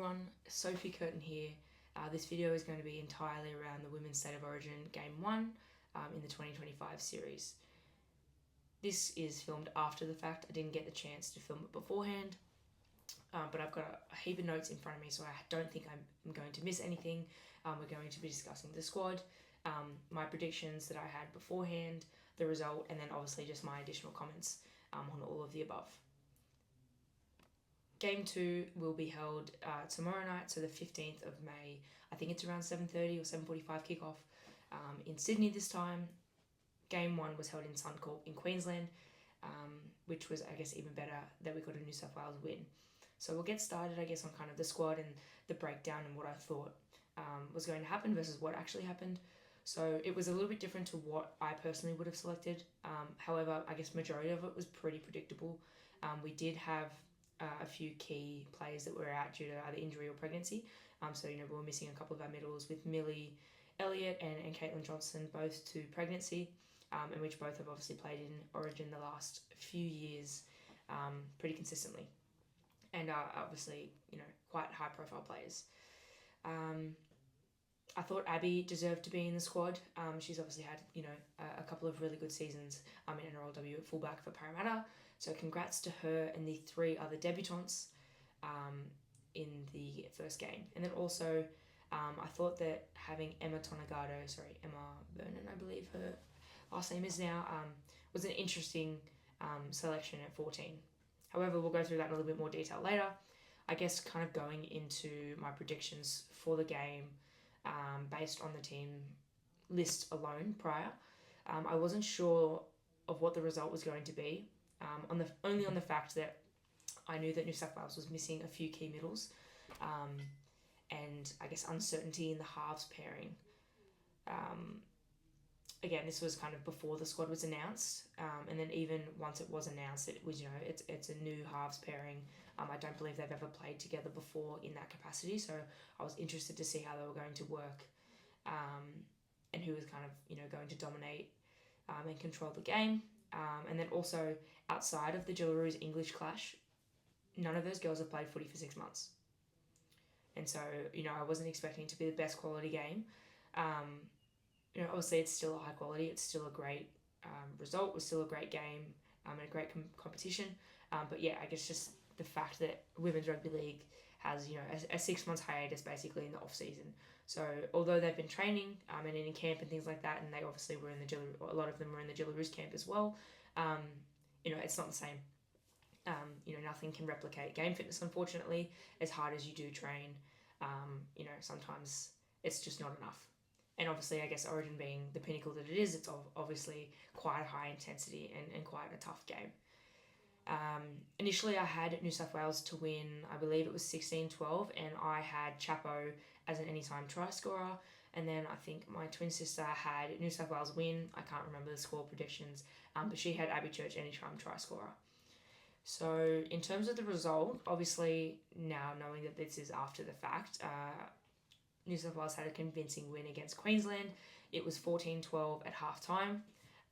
everyone, Sophie Curtin here. This video is going to be entirely around the Women's State of Origin Game 1 in the 2025 series. This is filmed after the fact. I didn't get the chance to film it beforehand, but I've got a heap of notes in front of me, so I don't think I'm going to miss anything. We're going to be discussing the squad, my predictions that I had beforehand, the result, and then obviously just my additional comments on all of the above. Game 2 will be held tomorrow night, so the 15th of May. I think it's around 7:30 or 7:45 kickoff in Sydney this time. Game 1 was held in Suncorp in Queensland, which was, I guess, even better that we got a New South Wales win. So we'll get started, I guess, on kind of the squad and the breakdown and what I thought was going to happen versus what actually happened. So it was a little bit different to what I personally would have selected. However, I guess majority of it was pretty predictable. We did have a few key players that were out due to either injury or pregnancy. So, we were missing a couple of our middles with Millie Elliott and Caitlin Johnson, both to pregnancy, and which both have obviously played in Origin the last few years pretty consistently. And are obviously, quite high profile players. I thought Abby deserved to be in the squad. She's obviously had, a couple of really good seasons in NRLW at fullback for Parramatta. So congrats to her and the 3 other debutantes in the first game. And then also, I thought that having Emma Vernon, I believe her last name is now, was an interesting selection at 14. However, we'll go through that in a little bit more detail later. I guess kind of going into my predictions for the game, based on the team list alone prior. I wasn't sure of what the result was going to be, only on the fact that I knew that New South Wales was missing a few key middles, and I guess uncertainty in the halves pairing. Again, this was kind of before the squad was announced, and then even once it was announced, it was, it's a new halves pairing. I don't believe they've ever played together before in that capacity, so I was interested to see how they were going to work, and who was kind of, going to dominate and control the game. And then also, outside of the Jillaroos English clash, none of those girls have played footy for 6 months. And so, I wasn't expecting it to be the best quality game. Obviously it's still a high quality, it's still a great result, it was still a great game and a great competition. But yeah, I guess just the fact that Women's Rugby League has, a 6 months hiatus basically in the off season. So although they've been training and in camp and things like that, and they obviously were in a lot of them were in the Jillaroos camp as well, it's not the same. Nothing can replicate game fitness, unfortunately. As hard as you do train, sometimes it's just not enough. And obviously, I guess Origin being the pinnacle that it is, it's obviously quite a high intensity and quite a tough game. Initially, I had New South Wales to win, I believe it was 16-12, and I had Chapo as an anytime try scorer. And then I think my twin sister had New South Wales win. I can't remember the score predictions, but she had Abby Church anytime try scorer. So in terms of the result, obviously now knowing that this is after the fact, New South Wales had a convincing win against Queensland. It was 14-12 at halftime,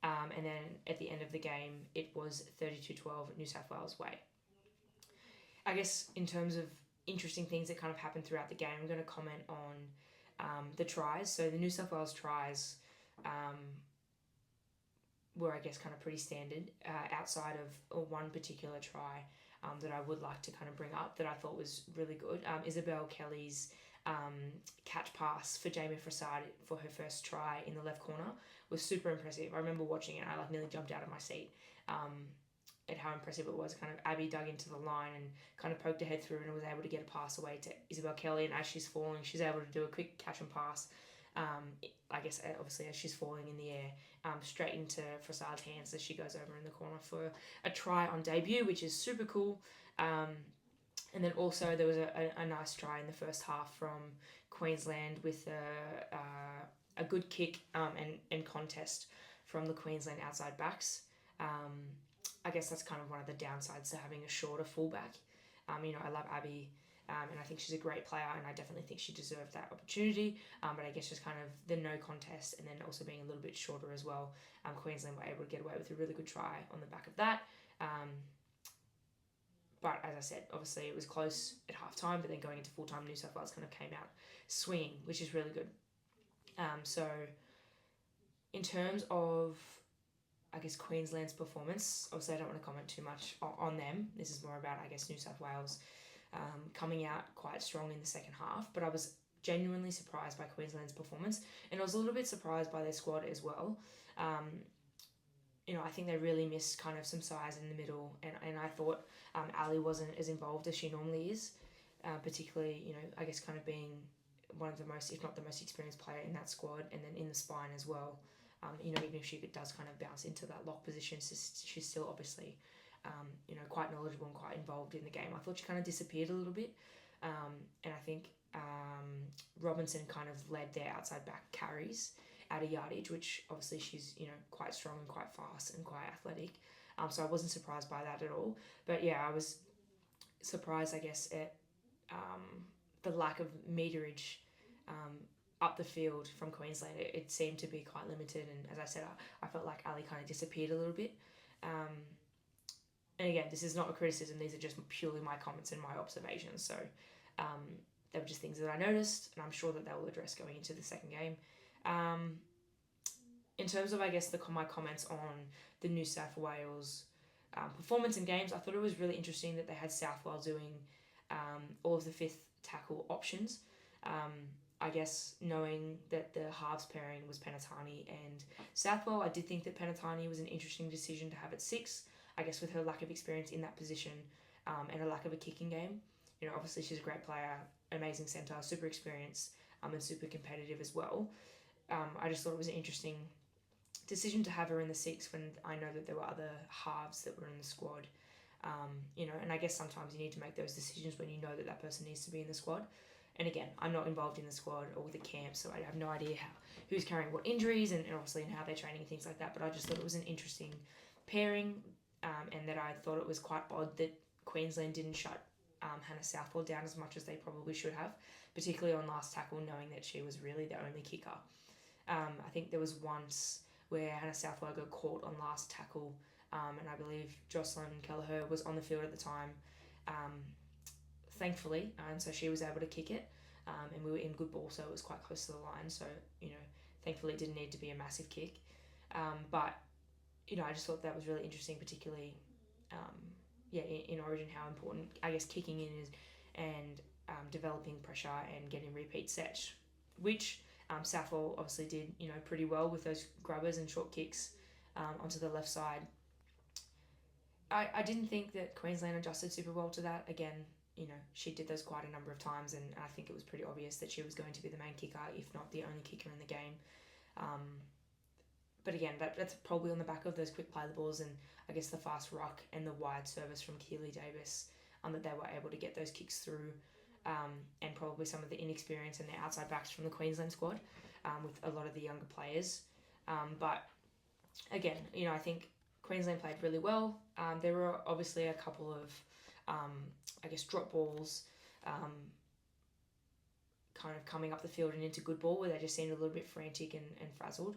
and then at the end of the game, it was 32-12 New South Wales way. I guess in terms of interesting things that kind of happened throughout the game, I'm going to comment on the tries. So the New South Wales tries were, I guess, kind of pretty standard, outside of one particular try that I would like to kind of bring up that I thought was really good. Isabel Kelly's catch pass for Jamie Frassard for her first try in the left corner was super impressive. I remember watching it and I nearly jumped out of my seat at how impressive it was. Kind of Abby dug into the line and kind of poked her head through and was able to get a pass away to Isabel Kelly, and as she's falling, she's able to do a quick catch and pass. I guess obviously as she's falling in the air, straight into Frassard's hands as she goes over in the corner for a try on debut, which is super cool. And then also there was a nice try in the first half from Queensland with a good kick and contest from the Queensland outside backs. I guess that's kind of one of the downsides to having a shorter fullback. I love Abby, and I think she's a great player, and I definitely think she deserved that opportunity. But I guess just kind of the no contest, and then also being a little bit shorter as well. Queensland were able to get away with a really good try on the back of that. But as I said, obviously it was close at half time, but then going into full time, New South Wales kind of came out swinging, which is really good. So in terms of, I guess, Queensland's performance, obviously I don't want to comment too much on them. This is more about, I guess, New South Wales coming out quite strong in the second half. But I was genuinely surprised by Queensland's performance, and I was a little bit surprised by their squad as well. I think they really missed kind of some size in the middle, and I thought Ali wasn't as involved as she normally is, particularly, I guess kind of being one of the most, if not the most experienced player in that squad, and then in the spine as well. Even if she does kind of bounce into that lock position, she's still obviously, quite knowledgeable and quite involved in the game. I thought she kind of disappeared a little bit, and I think Robinson kind of led their outside back carries at a yardage, which obviously she's, quite strong and quite fast and quite athletic. So I wasn't surprised by that at all. But yeah, I was surprised, I guess, at the lack of meterage up the field from Queensland. It seemed to be quite limited, and as I said, I felt like Ali kind of disappeared a little bit. And again, this is not a criticism, these are just purely my comments and my observations. So they were just things that I noticed, and I'm sure that they will address going into the second game. In terms of, I guess, my comments on the New South Wales performance in games, I thought it was really interesting that they had Southwell doing all of the fifth tackle options. I guess knowing that the halves pairing was Penatani and Southwell, I did think that Penatani was an interesting decision to have at 6, I guess with her lack of experience in that position and a lack of a kicking game. Obviously she's a great player, amazing centre, super experienced and super competitive as well. I just thought it was an interesting decision to have her in the 6 when I know that there were other halves that were in the squad. And I guess sometimes you need to make those decisions when you know that person needs to be in the squad. And again, I'm not involved in the squad or the camp, so I have no idea who's carrying what injuries and obviously and how they're training and things like that. But I just thought it was an interesting pairing, and that I thought it was quite odd that Queensland didn't shut Hannah Southwell down as much as they probably should have, particularly on last tackle, knowing that she was really the only kicker. I think there was once where Hannah Southwell got caught on last tackle, and I believe Jocelyn Kelleher was on the field at the time, thankfully, and so she was able to kick it, and we were in good ball, so it was quite close to the line, so thankfully it didn't need to be a massive kick, but I just thought that was really interesting, particularly in Origin, how important I guess kicking in is, and developing pressure and getting repeat sets, which Southwell obviously did pretty well with those grubbers and short kicks onto the left side. I didn't think that Queensland adjusted super well to that. Again, she did those quite a number of times, and I think it was pretty obvious that she was going to be the main kicker, if not the only kicker in the game. But again, that's probably on the back of those quick play the balls and I guess the fast ruck and the wide service from Keely Davis, that they were able to get those kicks through, and probably some of the inexperience and the outside backs from the Queensland squad, with a lot of the younger players. But again, I think Queensland played really well. There were obviously a couple of I guess drop balls kind of coming up the field and into good ball where they just seemed a little bit frantic and frazzled.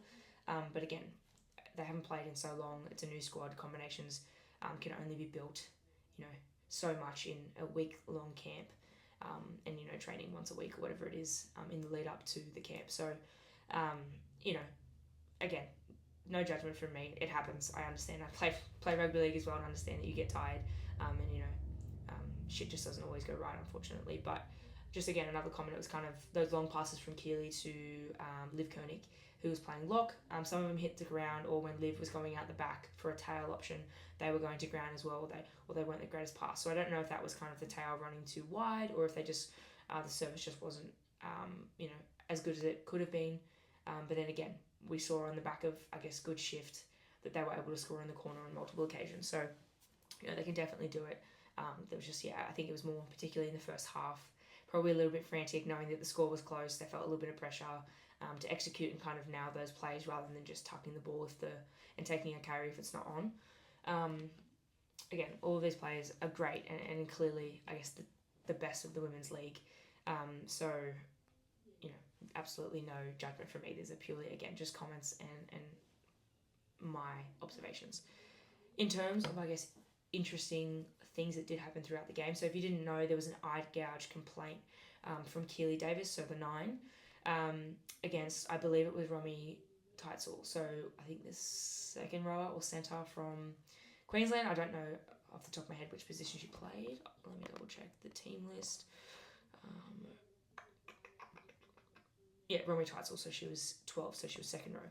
But again, they haven't played in so long. It's a new squad. Combinations can only be built, so much in a week-long camp, and training once a week or whatever it is in the lead up to the camp. So, again, no judgment from me. It happens. I understand. I play rugby league as well and understand that you get tired, and shit just doesn't always go right, unfortunately. But just again, another comment, it was kind of those long passes from Keely to Liv Koenig, who was playing lock. Some of them hit the ground, or when Liv was going out the back for a tail option, they were going to ground as well, or they weren't the greatest pass. So I don't know if that was kind of the tail running too wide, or if they just the service just wasn't as good as it could have been. But then again, we saw on the back of, I guess, good shift that they were able to score in the corner on multiple occasions. So they can definitely do it. There was just I think it was more particularly in the first half, probably a little bit frantic, knowing that the score was close. They felt a little bit of pressure to execute and kind of nail those plays rather than just tucking the ball and taking a carry if it's not on. Again, all of these players are great and clearly, I guess, the best of the women's league. So, absolutely no judgment from me. These are purely, again, just comments and my observations. In terms of, I guess, interesting things that did happen throughout the game. So if you didn't know, there was an eye gouge complaint from Keely Davis, so the 9, against, I believe it was Romy Teitzel. So I think the second rower or centre from Queensland. I don't know off the top of my head which position she played. Let me double check the team list. Yeah, Romy Teitzel, so she was 12, so she was second row.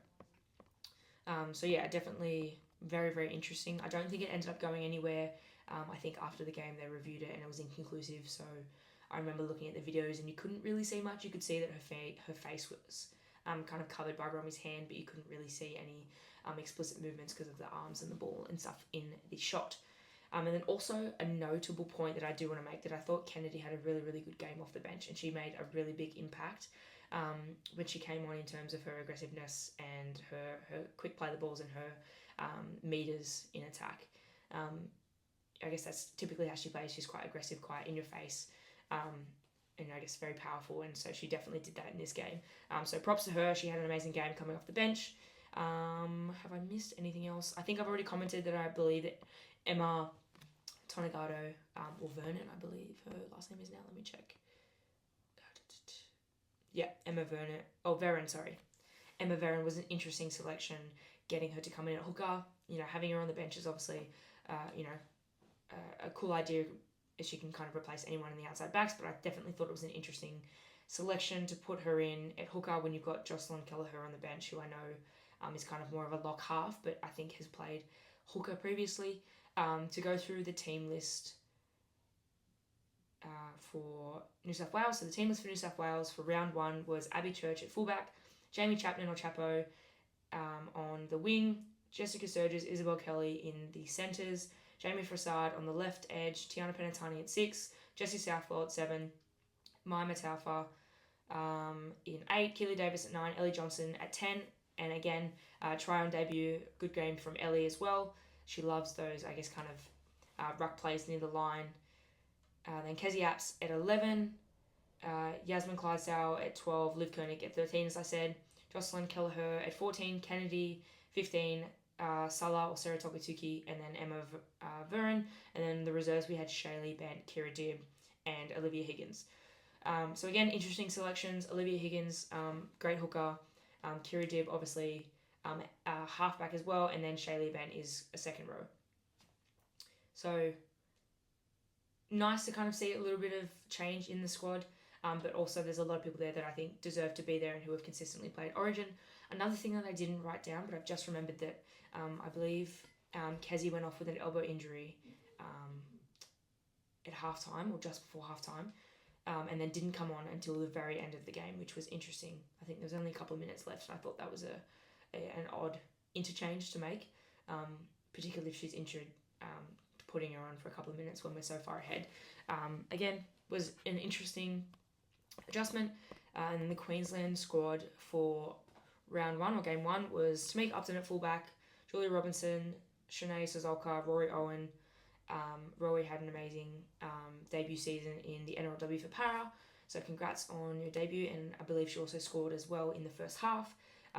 So yeah, definitely very, very interesting. I don't think it ended up going anywhere. I think after the game they reviewed it and it was inconclusive, so I remember looking at the videos and you couldn't really see much. You could see that her face was kind of covered by Romy's hand, but you couldn't really see any explicit movements because of the arms and the ball and stuff in the shot. And then also a notable point that I do want to make, that I thought Kennedy had a really, really good game off the bench and she made a really big impact when she came on in terms of her aggressiveness and her quick play the balls and her meters in attack. I guess that's typically how she plays. She's quite aggressive, quite in your face, and I guess very powerful, and so she definitely did that in this game. So props to her. She had an amazing game coming off the bench. Have I missed anything else? I think I've already commented that I believe that Emma Tonegado, or Vernon, I believe her last name is now. Let me check. Yeah, Emma Vernon was an interesting selection, getting her to come in at hooker. Having her on the bench is obviously, a cool idea, as she can kind of replace anyone in the outside backs, but I definitely thought it was an interesting selection to put her in at hooker when you've got Jocelyn Kelleher on the bench, who I know is kind of more of a lock half, but I think has played hooker previously. To go through the team list for New South Wales. So the team list for New South Wales for round 1 was Abby Church at fullback, Jamie Chapman or Chapo on the wing, Jessica Surges, Isabel Kelly in the centres, Jamie Frassard on the left edge, Tiana Penatani at 6, Jessie Southwell at 7, Mai Mataufa in 8, Keely Davis at 9, Ellie Johnson at 10, and again, try on debut, good game from Ellie as well. She loves those, I guess, kind of ruck plays near the line. Then Kezzy Apps at 11, Yasmin Clydesdale at 12, Liv Koenig at 13, as I said, Jocelyn Kelleher at 14, Kennedy 15, Salah or Sarah Togatuki, and then Emma Vernon. And then the reserves, we had Shaylee Bent, Kira Dibb, and Olivia Higgins. So again, interesting selections. Olivia Higgins, great hooker. Kira Dibb, obviously, halfback as well. And then Shaylee Bent is a second row. So nice to kind of see a little bit of change in the squad. But also there's a lot of people there that I think deserve to be there and who have consistently played Origin. Another thing that I didn't write down, but I've just remembered that I believe Kezzy went off with an elbow injury at halftime or just before halftime, and then didn't come on until the very end of the game, which was interesting. I think there was only a couple of minutes left, and I thought that was an odd interchange to make, particularly if she's injured, putting her on for a couple of minutes when we're so far ahead. Again, was an interesting adjustment. And then the Queensland squad for round 1 or game 1 was Tamika Upton at fullback, Julia Robinson, Shanae Sozolka, Rory Owen. Rory had an amazing debut season in the NRLW for Para, so congrats on your debut, and I believe she also scored as well in the first half.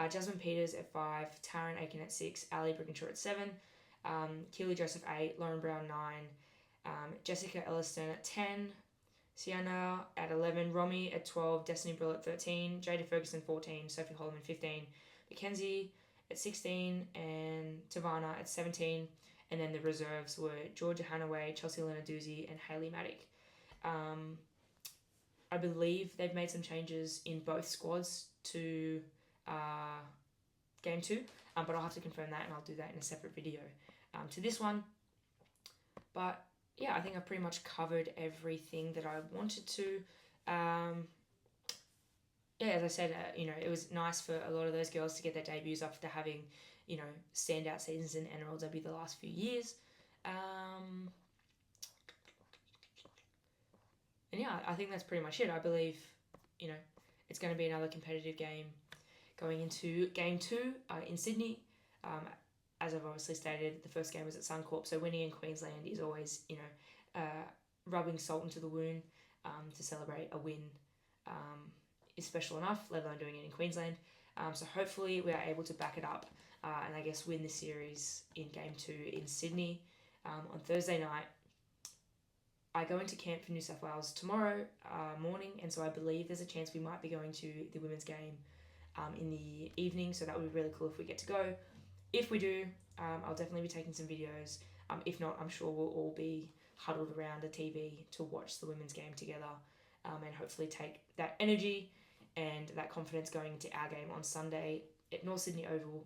Jasmine Peters at 5, Taryn Aiken at 6, Ali Brickenshaw at 7, Keely Joseph 8, Lauren Brown 9, Jessica Elliston at 10, Sienna at 11, Romy at 12, Destiny Brill at 13, Jada Ferguson 14, Sophie Holloman 15, Mackenzie at 16, and Tavana at 17. And then the reserves were Georgia Hanaway, Chelsea Lenarduzzi, and Hayley Maddock. I believe they've made some changes in both squads to game 2, but I'll have to confirm that, and I'll do that in a separate video to this one. But yeah, I think I've pretty much covered everything that I wanted to. As I said, it was nice for a lot of those girls to get their debuts after having, standout seasons in NRLW the last few years. And yeah, I think that's pretty much it. I believe, it's going to be another competitive game going into game 2 in Sydney. As I've obviously stated, the first game was at Suncorp, so winning in Queensland is always, rubbing salt into the wound. To celebrate a win is special enough, let alone doing it in Queensland. So hopefully we are able to back it up and I guess win the series in game 2 in Sydney. On Thursday night, I go into camp for New South Wales tomorrow morning, and so I believe there's a chance we might be going to the women's game in the evening, so that would be really cool if we get to go. If we do, I'll definitely be taking some videos. If not, I'm sure we'll all be huddled around a TV to watch the women's game together, and hopefully take that energy and that confidence going into our game on Sunday at North Sydney Oval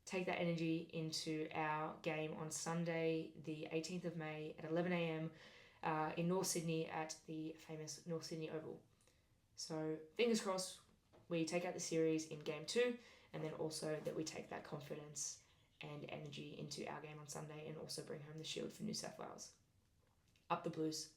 take that energy into our game on Sunday, the 18th of May at 11 a.m. In North Sydney at the famous North Sydney Oval. So fingers crossed we take out the series in game 2, and then also that we take that confidence and energy into our game on Sunday and also bring home the shield for New South Wales. Up the Blues.